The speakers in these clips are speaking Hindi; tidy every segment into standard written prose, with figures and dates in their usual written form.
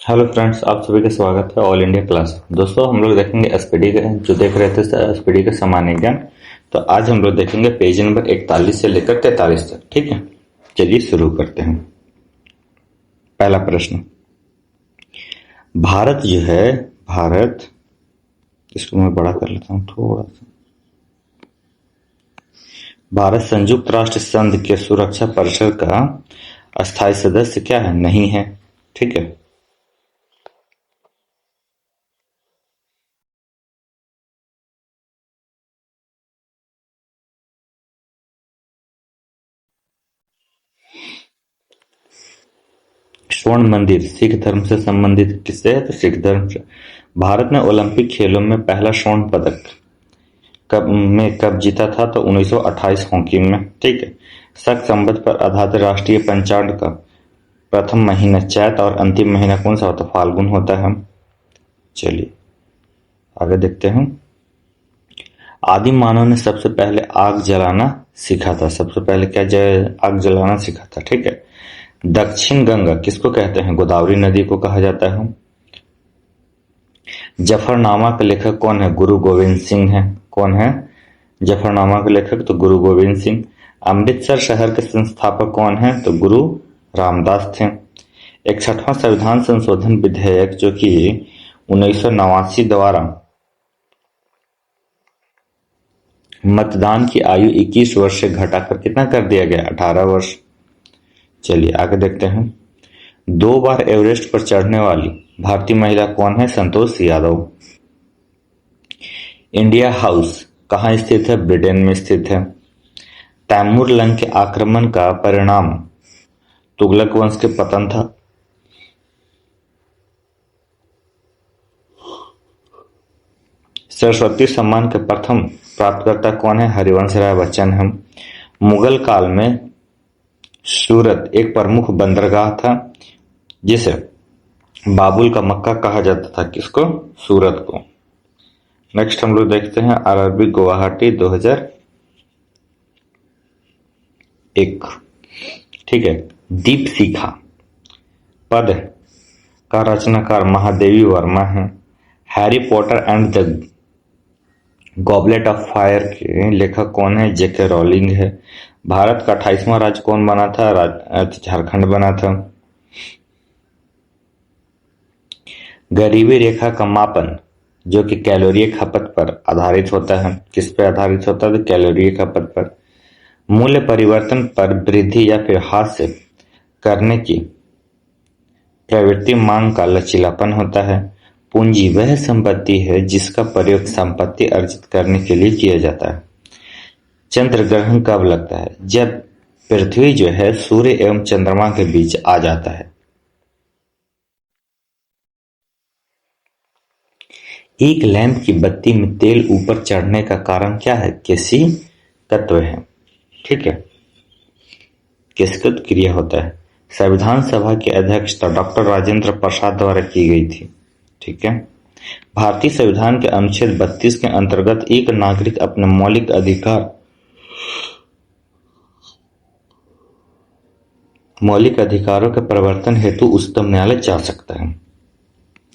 हेलो फ्रेंड्स, आप सभी का स्वागत है ऑल इंडिया क्लास। दोस्तों, हम लोग देखेंगे एसपीडी का, जो देख रहे थे एसपीडी का सामान्य ज्ञान। तो आज हम लोग देखेंगे पेज नंबर 41 से लेकर 43 तक। ठीक है, चलिए शुरू करते हैं। पहला प्रश्न, भारत जो है, भारत, इसको मैं बड़ा कर लेता हूँ थोड़ा सा। भारत संयुक्त राष्ट्र संघ के सुरक्षा परिषद का अस्थायी सदस्य क्या है? नहीं है। ठीक है। स्वर्ण मंदिर सिख धर्म से संबंधित किससे है? तो सिख धर्म से। भारत ने ओलंपिक खेलों में पहला स्वर्ण पदक कब जीता था? तो 1928 हॉकी में। ठीक है। शक संवत पर आधारित राष्ट्रीय पंचांग का प्रथम महीना चैत और अंतिम महीना कौन सा होता है? फाल्गुन होता है। चलिए आगे देखते हैं। आदिम मानव ने सबसे पहले आग जलाना सीखा था। सबसे पहले क्या आग जलाना सीखा था? ठीक है। दक्षिण गंगा किसको कहते हैं? गोदावरी नदी को कहा जाता है। जफरनामा का लेखक कौन है? गुरु गोविंद सिंह है। कौन है जफरनामा के लेखक? तो गुरु गोविंद सिंह। अमृतसर शहर के संस्थापक कौन है? तो गुरु रामदास थे। 61वां संविधान संशोधन विधेयक जो कि 1989 द्वारा मतदान की आयु 21 वर्ष से घटाकर कितना कर दिया गया? 18 वर्ष। चलिए आगे देखते हैं। 2 बार एवरेस्ट पर चढ़ने वाली भारतीय महिला कौन है? संतोष यादव। इंडिया हाउस कहाँ स्थित है? ब्रिटेन में स्थित है। तैमूर लंग के आक्रमण का परिणाम तुगलक वंश के पतन था। सरस्वती सम्मान के प्रथम प्राप्तकर्ता कौन है? हरिवंश राय बच्चन है। मुगल काल में सूरत एक प्रमुख बंदरगाह था, जिसे बाबुल का मक्का कहा जाता था। किसको? सूरत को। नेक्स्ट हम लोग देखते हैं आरआरबी गुवाहाटी 2001। ठीक है। दीप शिखा पद का रचनाकार महादेवी वर्मा है। Harry Potter and the goblet of fire के लेखक कौन है? जेके रॉलिंग है। भारत का 28वां राज्य कौन बना था? झारखंड बना था। गरीबी रेखा का मापन जो कि कैलोरी खपत पर आधारित होता है। किस पे आधारित होता है? तो कैलोरी खपत पर। मूल्य परिवर्तन पर वृद्धि या फिर हास्य करने की प्रवृत्ति मांग का लचीलापन होता है। पूंजी वह संपत्ति है जिसका प्रयोग संपत्ति अर्जित करने के लिए किया जाता है। चंद्र ग्रहण कब लगता है? जब पृथ्वी जो है सूर्य एवं चंद्रमा के बीच आ जाता है। एक लैंप की बत्ती में तेल ऊपर चढ़ने का कारण क्या है? केशिकत्व है। ठीक है, केशिकत्व क्रिया होता है। संविधान सभा की अध्यक्षता डॉक्टर राजेंद्र प्रसाद द्वारा की गई थी। ठीक है। भारतीय संविधान के अनुच्छेद 32 के अंतर्गत एक नागरिक अपने मौलिक अधिकारों के प्रवर्तन हेतु उच्चतम न्यायालय जा सकता है।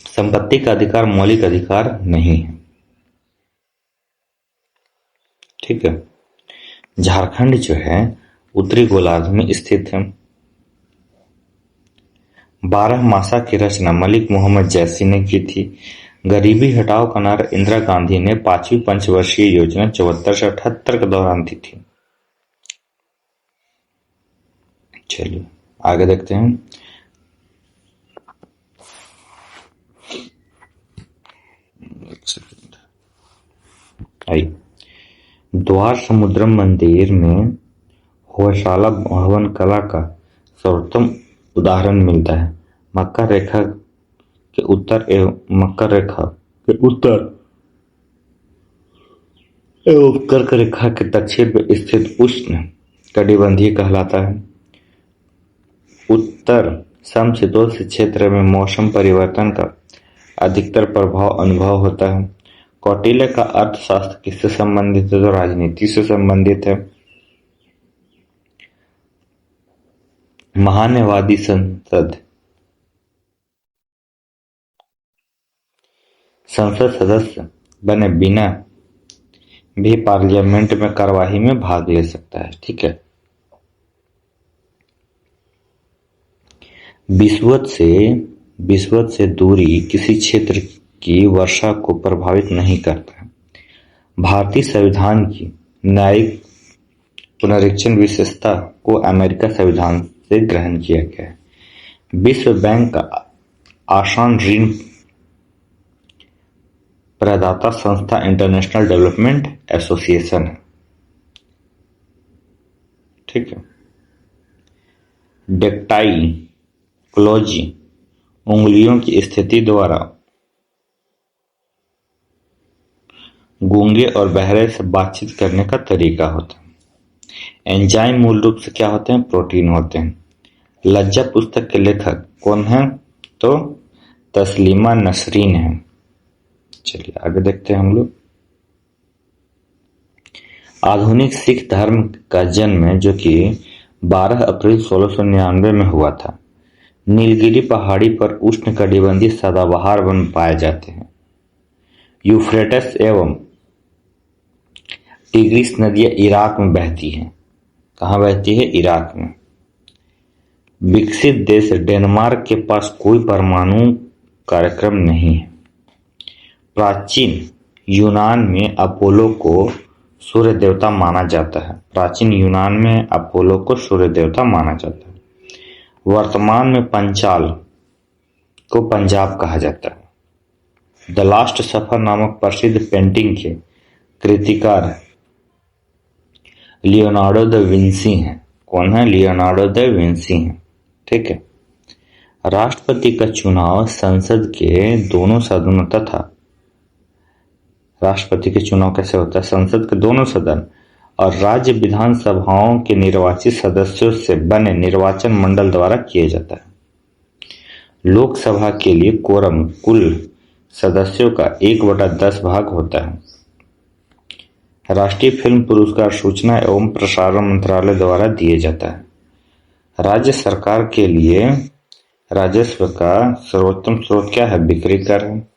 संपत्ति का अधिकार मौलिक अधिकार नहीं है। ठीक है। झारखंड जो है उत्तरी गोलार्ध में स्थित है। 12 मासा की रचना मलिक मोहम्मद जैसी ने की थी। गरीबी हटाओ का नारा इंदिरा गांधी ने 5वीं पंचवर्षीय योजना 74 से 78 के दौरान दी थी। चलिए आगे देखते हैं। द्वार समुद्रम मंदिर में होयशाला भवन कला का सर्वोत्तम उदाहरण मिलता है। मकर रेखा के उत्तर एवं कर्क रेखा के दक्षिण में स्थित उष्ण कटिबंधीय कहलाता है। उत्तर समशीतोष्ण क्षेत्र में मौसम परिवर्तन का अधिकतर प्रभाव अनुभव होता है। कौटिल्य का अर्थशास्त्र किससे संबंधित है? तो राजनीति से संबंधित है। महान्यवादी संसद संसद सदस्य बने बिना भी पार्लियामेंट में कार्यवाही में भाग ले सकता है। ठीक है। विषुवत से दूरी किसी क्षेत्र की वर्षा को प्रभावित नहीं करता है। भारतीय संविधान की न्यायिक पुनरीक्षण विशेषता को अमेरिका संविधान से ग्रहण किया गया है। विश्व बैंक का आसान ऋण प्रदाता संस्था इंटरनेशनल डेवलपमेंट एसोसिएशन है। ठीक है। डेक्टाई क्लोजी उंगलियों की स्थिति द्वारा गूंगे और बहरे से बातचीत करने का तरीका होता है। एंजाइम मूल रूप से क्या होते हैं? प्रोटीन होते हैं। लज्जा पुस्तक के लेखक कौन है? तो तस्लीमा नसरीन है। चलिए आगे देखते हैं हम लोग। आधुनिक सिख धर्म का जन्म जो कि 12 अप्रैल 1699 में हुआ था। नीलगिरी पहाड़ी पर उष्णकटिबंधीय सदाबहार वन पाए जाते हैं। यूफ्रेटस एवं टिग्रिस नदियां इराक में बहती हैं। कहाँ बहती है? इराक में। विकसित देश डेनमार्क के पास कोई परमाणु कार्यक्रम नहीं है। प्राचीन यूनान में अपोलो को सूर्य देवता माना जाता है। प्राचीन यूनान में अपोलो को सूर्य देवता माना जाता है। वर्तमान में पंचाल को पंजाब कहा जाता है। द लास्ट सफर नामक प्रसिद्ध पेंटिंग के कृतिकार लियोनार्डो द विंसी हैं। कौन है? लियोनार्डो द विंसी हैं। ठीक है। राष्ट्रपति का चुनाव संसद के दोनों सदनों तथा राष्ट्रपति के चुनाव कैसे होता है? संसद के दोनों सदन और राज्य विधानसभाओं के निर्वाचित सदस्यों से बने निर्वाचन मंडल द्वारा किया जाता है। लोकसभा के लिए कोरम कुल सदस्यों का 1/10 भाग होता है। राष्ट्रीय फिल्म पुरस्कार सूचना एवं प्रसारण मंत्रालय द्वारा दिए जाता है। राज्य सरकार के लिए राजस्व का सर्वोत्तम स्रोत क्या है? बिक्री कर है।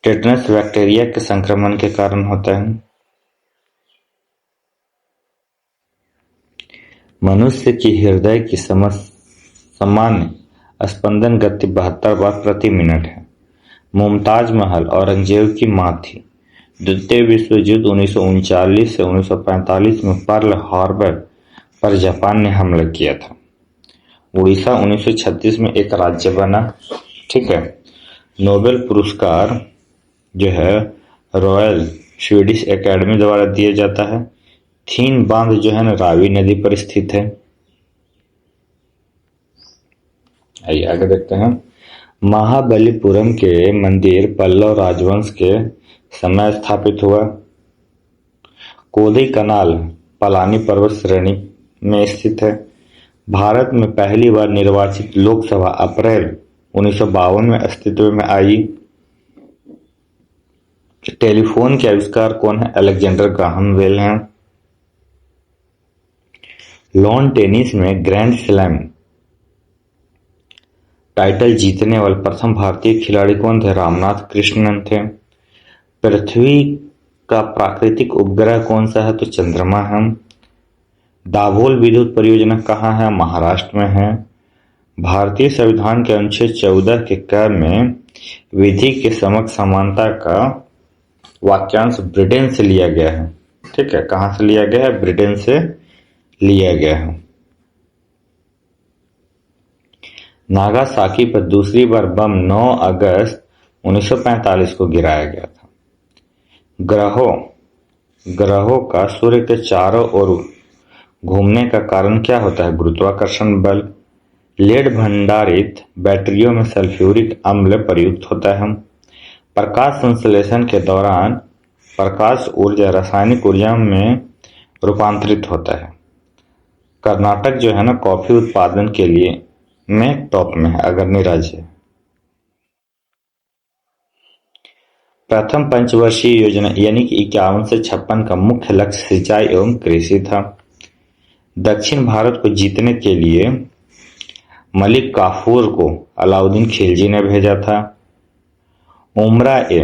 टेटनस बैक्टीरिया के संक्रमण के कारण होता है। मनुष्य की हृदय की सामान्य स्पंदन गति 72 बार प्रति मिनट है। मुमताज महल औरंगजेब की मां थी। द्वितीय विश्व युद्ध 1939 से 1945 में पर्ल हार्बर पर जापान ने हमला किया था। उड़ीसा 1936 में एक राज्य बना। ठीक है। नोबेल पुरस्कार जो है रॉयल स्वीडिश एकेडमी द्वारा दिया जाता है। थीन बांध जो है ना रावी नदी पर स्थित है। आइए आगे देखते हैं। महाबलीपुरम के मंदिर पल्लव राजवंश के समय स्थापित हुआ। कोदी कनाल पलानी पर्वत श्रेणी में स्थित है। भारत में पहली बार निर्वाचित लोकसभा अप्रैल 1952 में अस्तित्व में आई। टेलीफोन के आविष्कार कौन है? अलेक्जेंडर ग्राहम बेल हैं। लॉन टेनिस में ग्रैंड स्लैम टाइटल जीतने वाले प्रथम भारतीय खिलाड़ी कौन थे? रामनाथ कृष्णन थे। पृथ्वी का प्राकृतिक उपग्रह कौन सा है? तो चंद्रमा है। दाभोल विद्युत परियोजना कहाँ है? महाराष्ट्र में है। भारतीय संविधान के अनुच्छेद 14 के क में विधि के समक्ष समानता का वाक्यांश ब्रिटेन से लिया गया है। ठीक है। कहां से लिया गया है? ब्रिटेन से लिया गया है। नागासाकी पर दूसरी बार बम 9 अगस्त 1945 को गिराया गया था। ग्रहों का सूर्य के चारों ओर घूमने का कारण क्या होता है? गुरुत्वाकर्षण बल। लेड भंडारित बैटरियों में सल्फ्यूरिक अम्ल प्रयुक्त होता है। प्रकाश संश्लेषण के दौरान प्रकाश ऊर्जा रासायनिक ऊर्जा में रूपांतरित होता है। कर्नाटक जो है ना कॉफी उत्पादन के लिए में टॉप में है, अग्रणी राज्य है। प्रथम पंचवर्षीय योजना यानी कि 51 से 56 का मुख्य लक्ष्य सिंचाई एवं कृषि था। दक्षिण भारत को जीतने के लिए मलिक काफूर को अलाउद्दीन खिलजी ने भेजा था। उमरा ए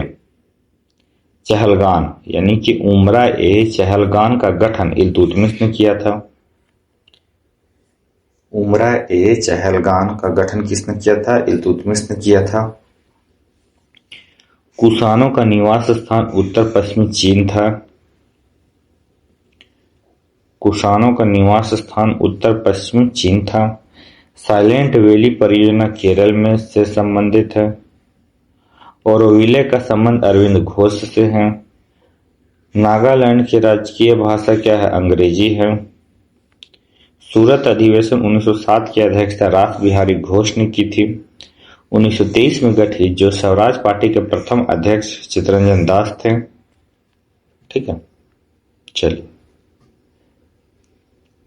चहलगान यानी कि उमरा ए चहलगान का गठन इल्तुतमिश ने किया था। उमरा ए चहलगान का गठन किसने किया था? इल्तुतमिश ने किया था। कुषाणों का निवास स्थान उत्तर पश्चिमी चीन था। कुषाणों का निवास स्थान उत्तर पश्चिमी चीन था। साइलेंट वैली परियोजना केरल में से संबंधित है। ओरोविले का संबंध अरविंद घोष से है। नागालैंड की राजकीय भाषा क्या है? अंग्रेजी है। सूरत अधिवेशन 1907 की अध्यक्षता रास बिहारी घोष ने की थी। 1923 में गठित जो स्वराज पार्टी के प्रथम अध्यक्ष चित्तरंजन दास थे। ठीक है, चलिए।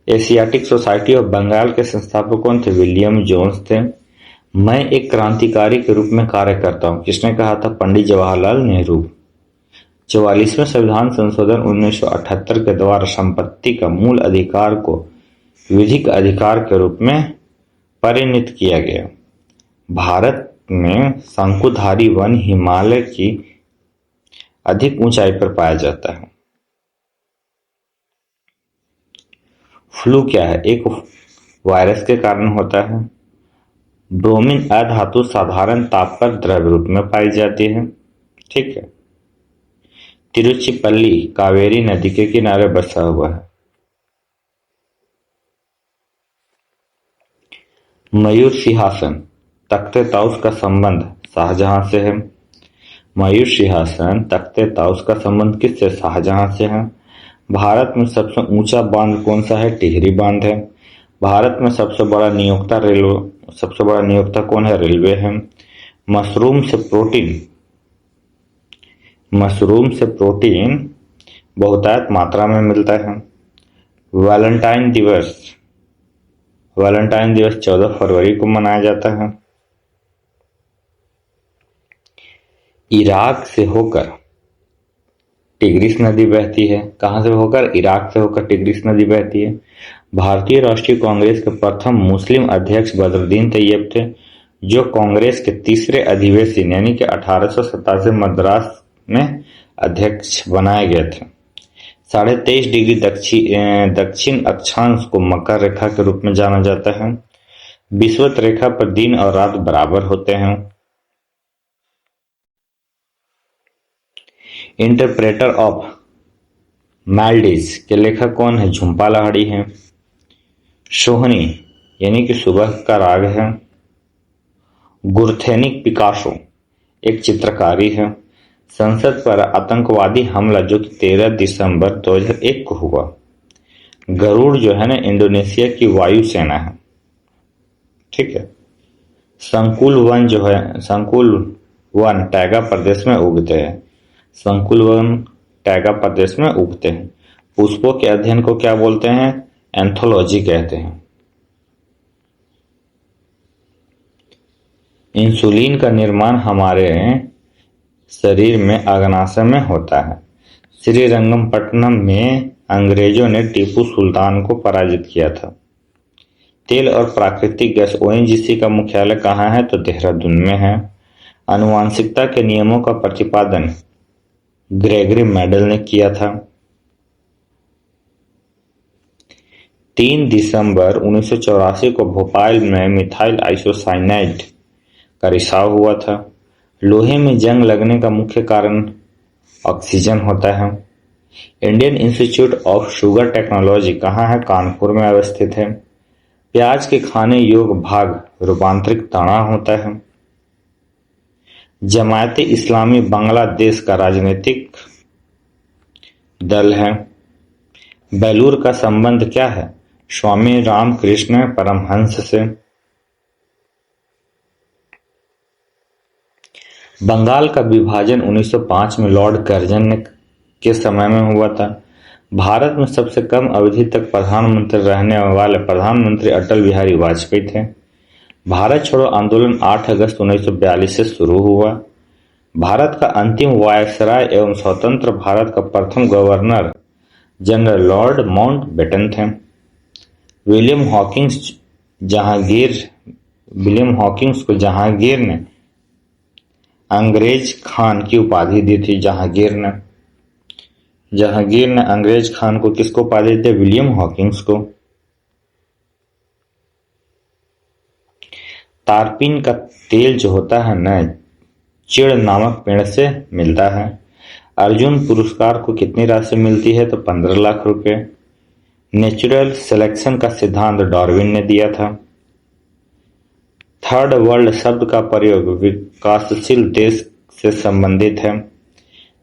एशियाटिक सोसाइटी ऑफ बंगाल के संस्थापक कौन थे? विलियम जोन्स थे। मैं एक क्रांतिकारी के रूप में कार्य करता हूं, किसने कहा था? पंडित जवाहरलाल नेहरू। 44वें संविधान संशोधन 1978 के द्वारा संपत्ति का मूल अधिकार को विधिक अधिकार के रूप में परिणत किया गया। भारत में शंकुधारी वन हिमालय की अधिक ऊंचाई पर पाया जाता है। फ्लू क्या है? एक वायरस के कारण होता है। ब्रोमीन अधातु साधारण ताप पर द्रव्य रूप में पाई जाती है। ठीक है। तिरुचिपल्ली कावेरी नदी के किनारे बसा हुआ है। मयूर सिंहासन तख्ते ताउस का संबंध शाहजहां से है। मयूर सिंहासन तख्ते ताउस का संबंध किससे? शाहजहां से है। भारत में सबसे ऊंचा बांध कौन सा है? टिहरी बांध है। भारत में सबसे बड़ा नियोक्ता कौन है? रेलवे है। मशरूम से प्रोटीन बहुतायत मात्रा में मिलता है। वैलेंटाइन दिवस 14 फरवरी को मनाया जाता है। इराक से होकर टिग्रिस नदी बहती है। कहां से होकर? इराक से होकर टिग्रिस नदी बहती है। भारतीय राष्ट्रीय कांग्रेस के प्रथम मुस्लिम अध्यक्ष बदरुद्दीन तैयब थे, जो कांग्रेस के तीसरे अधिवेशन यानी कि 1887 मद्रास में अध्यक्ष बनाए गए थे। 23.5 डिग्री दक्षिण अक्षांश को मकर रेखा के रूप में जाना जाता है। विषुवत रेखा पर दिन और रात बराबर होते हैं। इंटरप्रेटर ऑफ माल्डीज के लेखक कौन है? झुम्पा लाहिड़ी है। सोहनी यानी कि सुबह का राग है। गुरथेनिक पिकासो एक चित्रकारी है। संसद पर आतंकवादी हमला जो कि 13 दिसंबर 2001 को हुआ। गरुड़ जो है ना इंडोनेशिया की वायुसेना है। ठीक है। संकुल वन टैगा प्रदेश में उगते हैं। संकुल वन टैगा प्रदेश में उगते हैं। पुष्पों के अध्ययन को क्या बोलते हैं? एंथोलॉजी कहते हैं। इंसुलिन का निर्माण हमारे शरीर में अग्नाशय में होता है। श्रीरंगपट्टनम में अंग्रेजों ने टीपू सुल्तान को पराजित किया था। तेल और प्राकृतिक गैस ओएनजीसी का मुख्यालय कहाँ है? तो देहरादून में है। आनुवांशिकता के नियमों का प्रतिपादन ग्रेगरी मेंडल ने किया था। 3 दिसंबर 1984 को भोपाल में मिथाइल आइसोसाइनाइड का रिसाव हुआ था। लोहे में जंग लगने का मुख्य कारण ऑक्सीजन होता है। Indian institute of sugar technology कहाँ है? कानपुर में अवस्थित है। प्याज के खाने योग्य भाग रूपांतरित तना होता है। जमायते इस्लामी बांग्लादेश का राजनीतिक दल है। बेलूर का संबंध क्या है? स्वामी रामकृष्ण परमहंस से। बंगाल का विभाजन 1905 में लॉर्ड कर्जन के समय में हुआ था। भारत में सबसे कम अवधि तक प्रधानमंत्री रहने वाले प्रधानमंत्री अटल बिहारी वाजपेयी थे। भारत छोड़ो आंदोलन 8 अगस्त 1942 से शुरू हुआ। भारत का अंतिम वायसराय एवं स्वतंत्र भारत का प्रथम गवर्नर जनरल लॉर्ड माउंटबेटन थे। विलियम हॉकिंस को जहांगीर ने अंग्रेज खान की उपाधि दी थी जहांगीर ने। जहांगीर ने अंग्रेज खान को किसको उपाधि दी? विलियम हॉकिंस को। तारपीन का तेल जो होता है न, चिड़ नामक पेड़ से मिलता है। अर्जुन पुरस्कार को कितनी राशि मिलती है? तो 15 लाख रुपए। नेचुरल सिलेक्शन का सिद्धांत डार्विन ने दिया था। थर्ड वर्ल्ड शब्द का प्रयोग विकासशील देश से संबंधित है।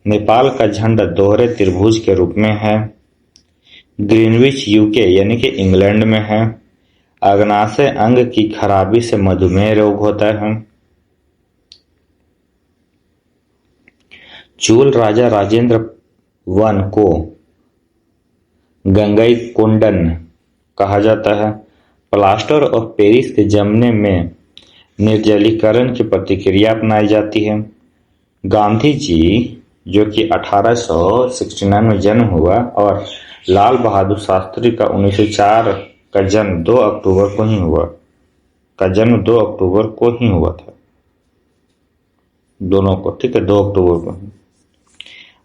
नेपाल का झंडा दोहरे त्रिभुज के रूप में है। ग्रीनविच यूके यानी कि इंग्लैंड में है। अग्नाशय अंग की खराबी से मधुमेह रोग होता है। चोल राजा राजेंद्र वन को गंगईकोंडन कहा जाता है। प्लास्टर ऑफ पेरिस के जमने में निर्जलीकरण की प्रतिक्रिया अपनाई जाती है। गांधी जी जो कि 1869 में जन्म हुआ और लाल बहादुर शास्त्री का 1904 का जन्म 2 अक्टूबर को ही हुआ था। दोनों को, ठीक है, 2 अक्टूबर को।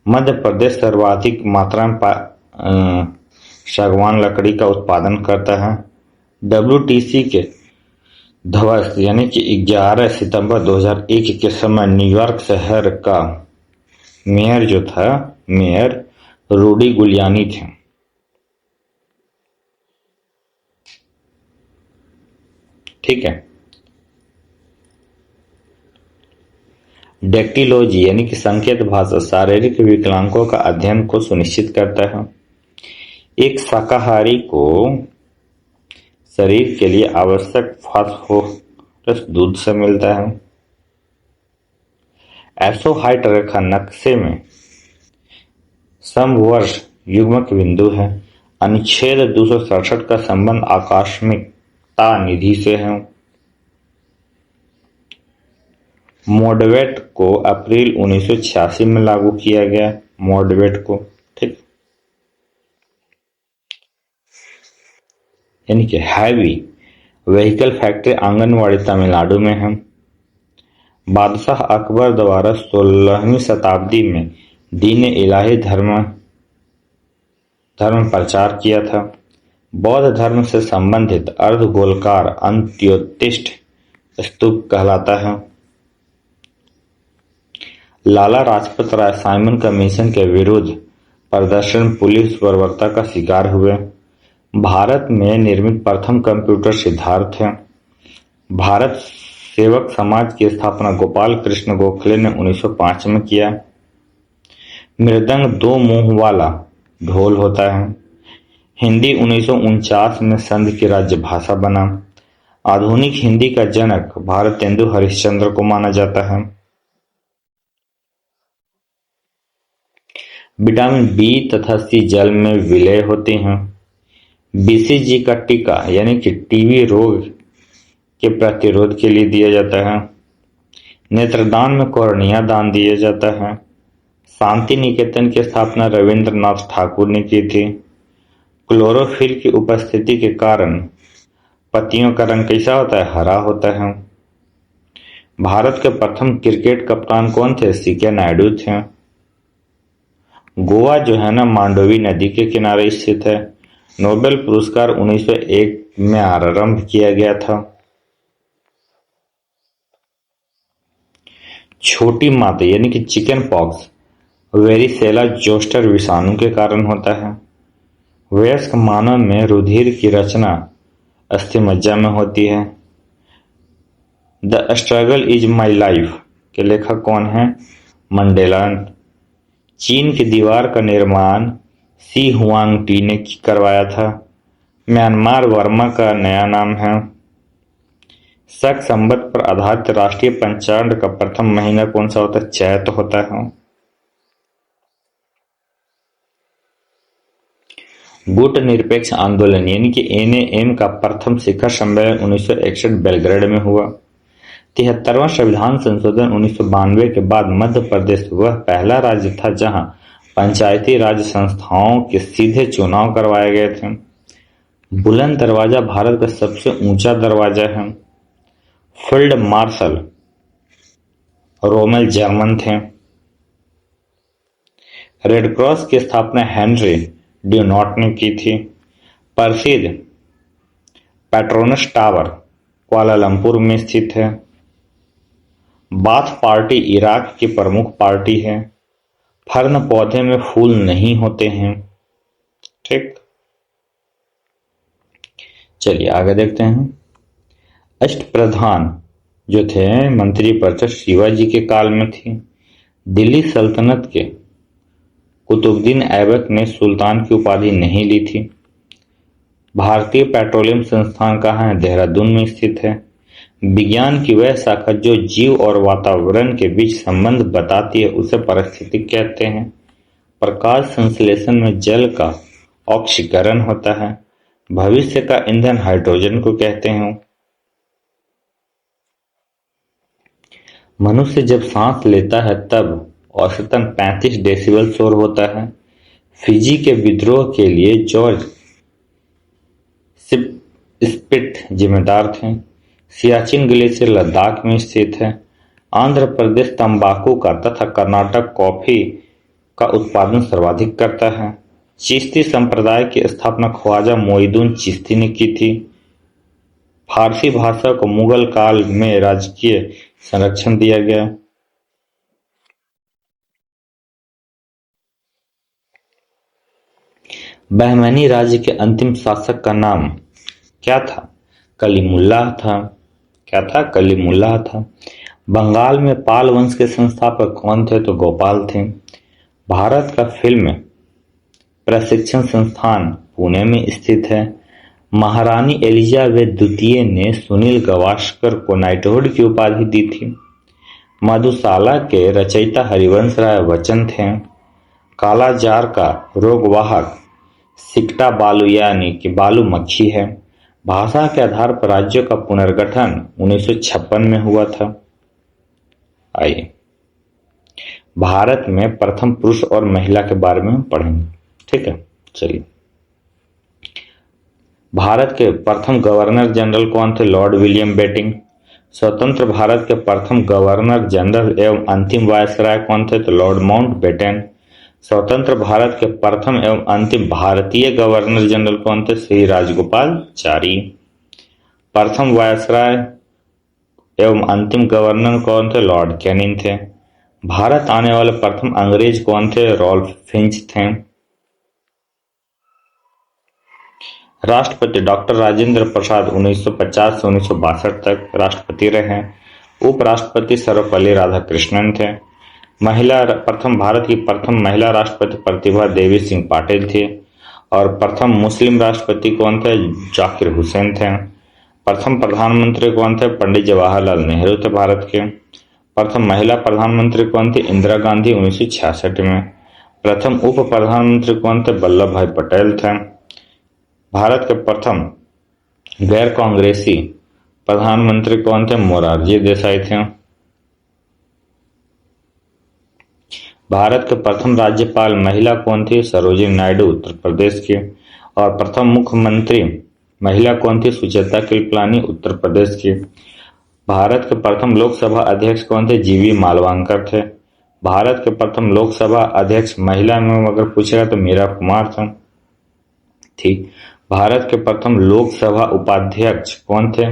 मध्य प्रदेश सर्वाधिक मात्रा में सागवान लकड़ी का उत्पादन करता है। WTC के ध्वस्त यानी कि 11 सितंबर 2001 के समय न्यूयॉर्क शहर का मेयर रूडी गुलियानी थे। ठीक है। डेक्टिलॉजी यानी कि संकेत भाषा शारीरिक विकलांगों का अध्ययन को सुनिश्चित करता है। एक शाकाहारी को शरीर के लिए आवश्यक फास्फोरस दूध से मिलता है। एसोहाइट रेखा नक्शे में समवर्ष युग्मक बिंदु है। अनुच्छेद 267 का संबंध आकस्मिकता निधि से है। मॉडवेट को अप्रैल 1986 में लागू किया गया। मॉडवेट को, ठीक, यानी कि heavy vehicle factory anganwadi Tamil Nadu में है। बादशाह अकबर द्वारा 16वीं शताब्दी में दीन इलाही धर्म प्रचार किया था। बौद्ध धर्म से संबंधित अर्धगोलाकार अंत्योत्तिष्ठ स्तूप कहलाता है। लाला लाजपत राय साइमन कमीशन के विरुद्ध प्रदर्शन पुलिस बर्बरता का शिकार हुए। भारत में निर्मित प्रथम कंप्यूटर सिद्धार्थ है। भारत सेवक समाज की स्थापना गोपाल कृष्ण गोखले ने 1905 में किया। मृदंग 2 मुंह वाला ढोल होता है। हिंदी 1949 में संघ की राज्य भाषा बना। आधुनिक हिंदी का जनक भारतेंदु हरिश्चंद्र को माना जाता है। विटामिन बी तथा सी जल में विलय होते हैं। BCG का टीका यानी कि टीबी रोग के प्रतिरोध के लिए दिया जाता है। नेत्रदान में कॉर्निया दान दिया जाता है। शांति निकेतन की स्थापना रविंद्रनाथ ठाकुर ने की थी। क्लोरोफिल की उपस्थिति के कारण पत्तियों का रंग कैसा होता है? हरा होता है। भारत के प्रथम क्रिकेट कप्तान कौन थे? CK नायडू थे। गोवा जो है ना, मांडोवी नदी के किनारे स्थित है। नोबेल पुरस्कार 1901 में आरंभ किया गया था। छोटी माता यानी कि चिकन पॉक्स वेरिसेला जोस्टर विषाणु के कारण होता है। वयस्क मानव में रुधिर की रचना अस्थिमज्जा में होती है। The struggle is my life के लेखक कौन है? मंडेला। चीन की दीवार का निर्माण सी हुआंगटी ने करवाया था। म्यांमार वर्मा का नया नाम है। शक संवत पर आधारित राष्ट्रीय पंचांग का प्रथम महीना कौन सा होता है? चैत होता है। गुट निरपेक्ष आंदोलन यानी कि NAM का प्रथम शिखर सम्मेलन 1961 बेलग्रेड में हुआ। 73वां संविधान संशोधन 1992 के बाद मध्य प्रदेश वह पहला राज्य था जहां पंचायती राज संस्थाओं के सीधे चुनाव करवाए गए थे। बुलंद दरवाजा भारत का सबसे ऊंचा दरवाजा है। फील्ड मार्शल रोमेल जर्मन थे। रेड क्रॉस की स्थापना हेनरी ड्यूनॉट ने की थी। प्रसिद्ध पेट्रोनस टावर कुआलालंपुर में स्थित है। बाथ पार्टी इराक की प्रमुख पार्टी है। फर्न पौधे में फूल नहीं होते हैं। ठीक, चलिए आगे देखते हैं। अष्टप्रधान जो थे मंत्री परिषद शिवाजी के काल में थी। दिल्ली सल्तनत के कुतुबुद्दीन ऐबक ने सुल्तान की उपाधि नहीं ली थी। भारतीय पेट्रोलियम संस्थान कहाँ है? देहरादून में स्थित है। विज्ञान की वह शाखा जो जीव और वातावरण के बीच संबंध बताती है उसे पारिस्थितिकी कहते हैं। प्रकाश संश्लेषण में जल का ऑक्सीकरण होता है। भविष्य का ईंधन हाइड्रोजन को कहते हैं। मनुष्य जब सांस लेता है तब औसतन 35 डेसिबल शोर होता है। फिजी के विद्रोह के लिए जॉर्ज स्पिट जिम्मेदार थे। सियाचिन ग्लेशियर लद्दाख में स्थित है। आंध्र प्रदेश तंबाकू का तथा कर्नाटक कॉफी का उत्पादन सर्वाधिक करता है। चिश्ती संप्रदाय की स्थापना ख्वाजा मोइनुद्दीन चिश्ती ने की थी। फारसी भाषा को मुगल काल में राजकीय संरक्षण दिया गया। बहमनी राज्य के अंतिम शासक का नाम क्या था? कलीमुल्लाह था। क्या था? कलीमुल्लाह था। बंगाल में पाल वंश के संस्थापक कौन थे? तो गोपाल थे। भारत का फिल्म प्रशिक्षण संस्थान पुणे में स्थित है। महारानी एलिजाबेथ द्वितीय ने सुनील गावस्कर को नाइटहुड की उपाधि दी थी। मधुशाला के रचयिता हरिवंश राय बच्चन थे। काला जार का रोगवाहक सिकटा बालू यानी कि बालू मक्खी है। भाषा के आधार पर राज्यों का पुनर्गठन 1956 में हुआ था। आइए भारत में प्रथम पुरुष और महिला के बारे में पढ़ेंगे। ठीक है, चलिए। भारत के प्रथम गवर्नर जनरल कौन थे? Lord William Bentinck. स्वतंत्र भारत के प्रथम गवर्नर जनरल एवं अंतिम वायसराय कौन थे? तो लॉर्ड माउंटबेटन। स्वतंत्र भारत के प्रथम एवं अंतिम भारतीय गवर्नर जनरल कौन थे? श्री राजगोपालचारी। प्रथम वायसराय एवं अंतिम गवर्नर कौन थे? लॉर्ड कैनिंग थे। भारत आने वाले प्रथम अंग्रेज कौन थे? रॉल्फ फिंच थे। राष्ट्रपति डॉक्टर राजेंद्र प्रसाद 1950 से 1962 तक राष्ट्रपति रहे। उपराष्ट्रपति सर्वपल्ली राधाकृष्णन थे। भारत की प्रथम महिला राष्ट्रपति प्रतिभा देवी सिंह पाटिल थी। और प्रथम मुस्लिम राष्ट्रपति कौन थे? जाकिर हुसैन थे। प्रथम प्रधानमंत्री कौन थे? पंडित जवाहरलाल नेहरू थे भारत के। प्रथम महिला प्रधानमंत्री कौन थी? इंदिरा गांधी 1966 में। प्रथम उप प्रधानमंत्री कौन थे? वल्लभ भाई पटेल थे। भारत के प्रथम गैर कांग्रेसी प्रधानमंत्री कौन थे? मोरारजी देसाई थे। भारत के प्रथम राज्यपाल महिला कौन थी? सरोजिनी नायडू उत्तर प्रदेश की। और प्रथम मुख्यमंत्री महिला कौन थी? सुचेता कृपलानी उत्तर प्रदेश की। भारत के प्रथम लोकसभा अध्यक्ष कौन थे? जीवी मालवांकर थे। भारत के प्रथम लोकसभा अध्यक्ष महिला में अगर पूछेगा तो मीरा कुमार थी। भारत के प्रथम लोकसभा उपाध्यक्ष कौन थे?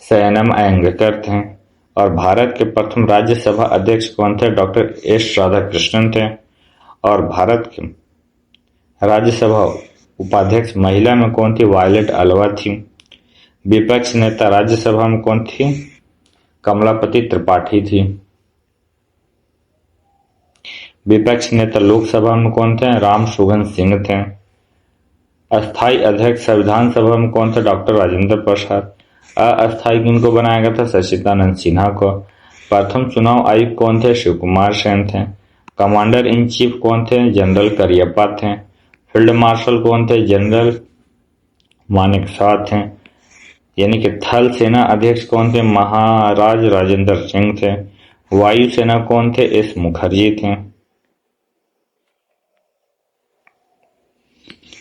सयानम अयंगार थे। और भारत के प्रथम राज्यसभा अध्यक्ष कौन थे? डॉक्टर एस राधाकृष्णन थे। और भारत के राज्यसभा उपाध्यक्ष महिला में कौन थी? वायलेट अलवा थी। विपक्ष नेता राज्यसभा में कौन थी? कमलापति त्रिपाठी थी। विपक्ष नेता लोकसभा में कौन थे? राम सुगन सिंह थे। अस्थायी अध्यक्ष संविधान सभा में कौन थे? डॉक्टर राजेंद्र प्रसाद। अस्थायी किनको बनाया गया था? सच्चिदानंद सिन्हा को। प्रथम चुनाव आयुक्त कौन थे? शिव कुमार सेन थे। कमांडर इन चीफ कौन थे? जनरल करियप्पा थे। फील्ड मार्शल कौन थे? जनरल मानेकशॉ थे। यानी कि थल सेना अध्यक्ष कौन थे? महाराज राजेंद्र सिंह थे। वायु सेना कौन थे? एस मुखर्जी थे।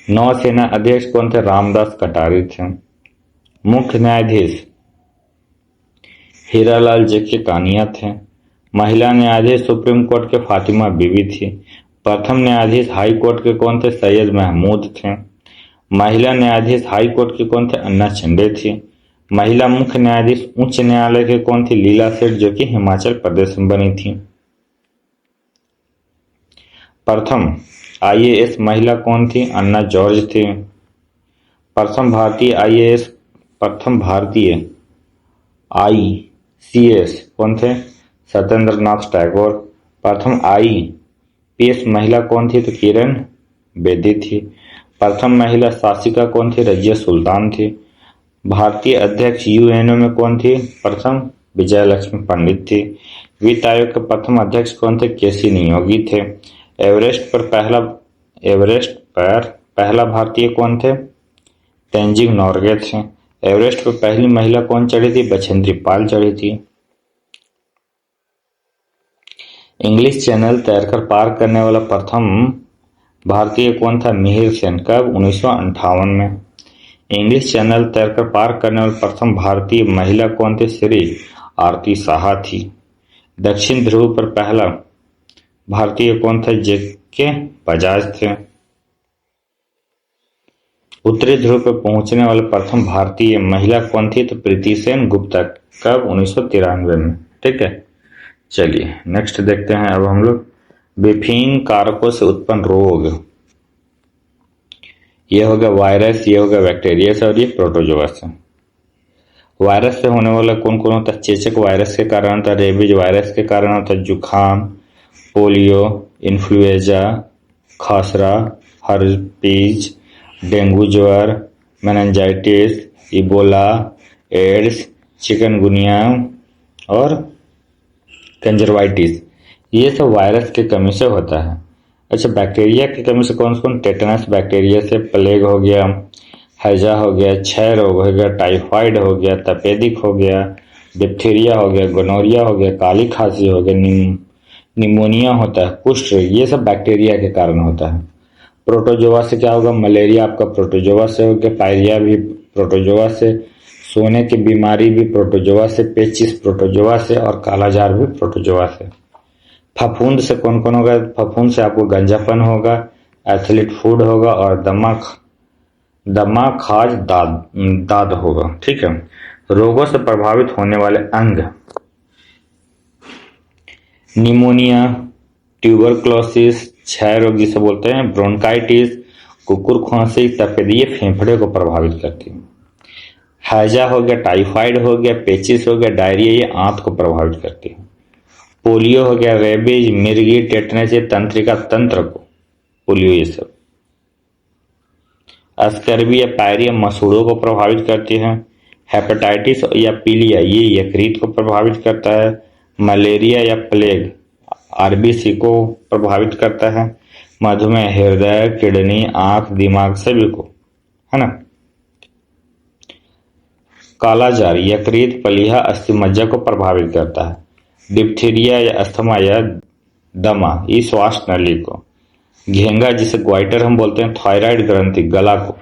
नौसेना अध्यक्ष कौन थे? रामदास कटारी थे। मुख्य न्यायाधीश हीरालाल जेके कानिया थे। महिला न्यायाधीश सुप्रीम कोर्ट के फातिमा बीवी थी। प्रथम न्यायाधीश हाई कोर्ट के कौन थे? सैयद महमूद थे। महिला न्यायाधीश हाई कोर्ट के कौन थे? अन्ना शिंदे थी। महिला मुख्य न्यायाधीश उच्च न्यायालय के कौन थी? लीला सेठ, जो कि हिमाचल प्रदेश में बनी थी। प्रथम आईएएस महिला कौन थी? अन्ना जॉर्ज थी। प्रथम भारतीय आईसीएस कौन थे? सत्येंद्र नाथ टैगोर। प्रथम आईपीएस महिला कौन थी? तो किरण बेदी थी। प्रथम महिला शासिका कौन थी? रजिया सुल्तान थी। भारतीय अध्यक्ष यूएनओ में कौन थी? प्रथम विजय लक्ष्मी पंडित थी। वित्त आयोग के प्रथम अध्यक्ष कौन थे? केसी नियोगी थे। एवरेस्ट पर पहला भारतीय कौन थे? तेंजिंग नोरगे थे। एवरेस्ट पर पहली महिला कौन चढ़ी थी? बछेंद्री पाल चढ़ी थी। इंग्लिश चैनल तैरकर पार करने वाला प्रथम भारतीय कौन था? मिहिर सेन। कब? 1958 में। इंग्लिश चैनल तैरकर पार करने वाली प्रथम भारतीय महिला कौन थी? श्री आरती साहा थी। दक्षिण ध्रुव पर पहला भारतीय कौन था? जेके बजाज थे। उत्तरी ध्रुव पर पहुंचने वाले प्रथम भारतीय महिला कौन थी? तो प्रीति सेन गुप्ता। कब? 1993 में। ठीक है, चलिए नेक्स्ट देखते हैं अब हम लोग विभिन्न कारकों से उत्पन्न रोग। ये होगा वायरस, ये होगा बैक्टीरिया और ये प्रोटोजोआ से। वायरस से होने वाला कौन कौन होता है? चेचक वायरस के कारण होता है, रेबीज वायरस के कारण होता है, जुखाम, पोलियो, इन्फ्लुएंजा, खसरा, हर्पीज, डेंगू ज्वर, मेनिंजाइटिस, इबोला, एड्स, चिकनगुनिया और कंजरवाइटिस, ये सब वायरस की कमी से होता है। अच्छा, बैक्टीरिया की कमी से कौन कौन? टेटनस बैक्टीरिया से, प्लेग हो गया, हैजा हो गया, क्षय रोग हो गया, टाइफाइड हो गया, तपेदिक हो गया, डिप्थीरिया हो गया, गोनोरिया हो गया, काली खांसी हो गया, निमोनिया होता है, कुष्ठ, ये सब बैक्टीरिया के कारण होता है। प्रोटोजोआ से क्या होगा? मलेरिया आपका प्रोटोजोआ से हो गया, पायरिया भी प्रोटोजोआ से, सोने की बीमारी भी प्रोटोजोआ से, पेचिस प्रोटोजोआ से और कालाजार भी प्रोटोजोआ से। फफूंद से कौन कौन होगा? फफूंद से आपको गंजापन होगा, एथलीट फूड होगा और दमा खाज दाद होगा। ठीक है, रोगों से प्रभावित होने वाले अंग: निमोनिया, ट्यूबरक्लोसिस, क्षय रोग जिसे बोलते हैं, ब्रोंकाइटिस, कुकुर खांसी, तपेदिक, ये फेफड़े को प्रभावित करती है। हैजा हो गया, टाइफाइड हो गया, पेचिस हो गया, डायरिया, ये आंत को प्रभावित करती है। पोलियो हो गया, रेबीज, मिर्गी, टेटनस, ये तंत्रिका तंत्र को, पोलियो ये सब। स्कर्वी या पायरिया मसूड़ों को प्रभावित करती है। हेपेटाइटिस या पीलिया, ये यकृत को प्रभावित करता है। मलेरिया या प्लेग आरबीसी को प्रभावित करता है। मधुमेह हृदय, किडनी, आंख, दिमाग, सभी को, है ना। कालाजार यकृत, प्लीहा, अस्थिमज्जा को प्रभावित करता है। डिप्थीरिया या अस्थमा या दमा, ये श्वास नली को। घेंगा जिसे ग्वाइटर हम बोलते हैं, थायराइड ग्रंथि, गला को।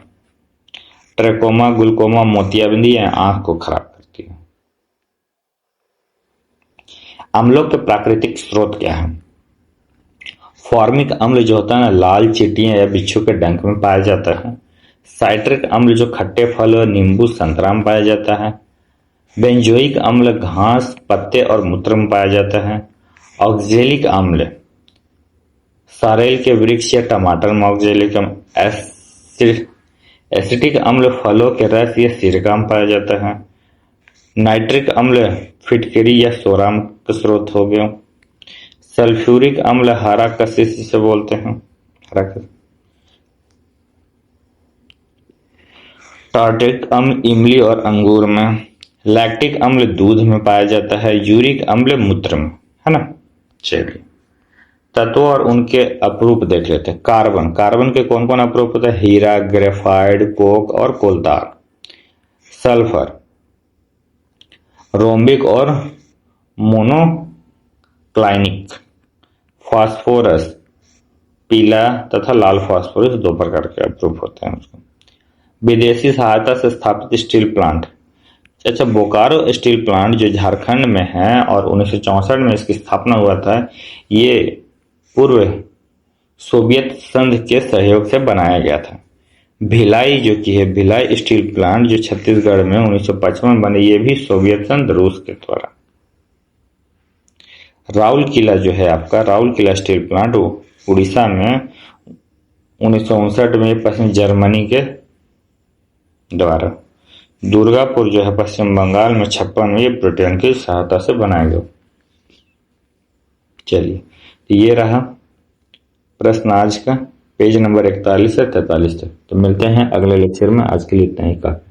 ट्रेकोमा, ग्लूकोमा, मोतियाबिंदी या आंख को खराब करती है। अम्लों के प्राकृतिक स्रोत क्या है? फॉर्मिक अम्ल जो होता है ना, लाल चींटियां या बिच्छू के डंक में पाया जाता है। साइट्रिक अम्ल जो खट्टे फल और नींबू, संतरा में पाया जाता है। बेंजोइक अम्ल घास, पत्ते और मूत्र में पाया जाता है। ऑक्जेलिक अम्ल सारेल के वृक्ष या टमाटर में ऑक्जेलिक अम्ल। एसिटिक अम्ल फलों के रस या सिरका में पाया जाता है। नाइट्रिक अम्ल फिटकरी या सोराम का स्रोत हो गया। सल्फ्यूरिक अम्ल हरा कशिश जिसे बोलते हैं, हरा कशिश। टार्टिक अम्ल इमली और अंगूर में। लैक्टिक अम्ल दूध में पाया जाता है। यूरिक अम्ल मूत्र में, है ना। चलिए तत्वों और उनके अपरूप देख लेते हैं। कार्बन के कौन कौन अपरूप होते हैं? हीरा, ग्रेफाइट, कोक और कोलतार। सल्फर रोम्बिक और मोनोक्लाइनिक। फास्फोरस पीला तथा लाल फास्फोरस, दो प्रकार के अपरूप होते हैं उसको। विदेशी सहायता से स्थापित स्टील प्लांट। अच्छा, बोकारो स्टील प्लांट जो झारखंड में है और 1964 में इसकी स्थापना हुआ था, ये पूर्व सोवियत संघ के सहयोग से बनाया गया था। भिलाई जो कि है भिलाई स्टील प्लांट जो छत्तीसगढ़ में 1955 में बने, ये भी सोवियत संघ रूस के द्वारा। राउल किला जो है आपका, राउल किला स्टील प्लांट वो उड़ीसा में 1959 में पश्चिम जर्मनी के द्वारा। दुर्गापुर जो है पश्चिम बंगाल में 56 में, ये ब्रिटेन की सहायता से बनाया गया। चलिए, तो ये रहा प्रश्न आज का, पेज नंबर 41 से 43 तक। तो मिलते हैं अगले लेक्चर में, आज के लिए इतना ही काफी।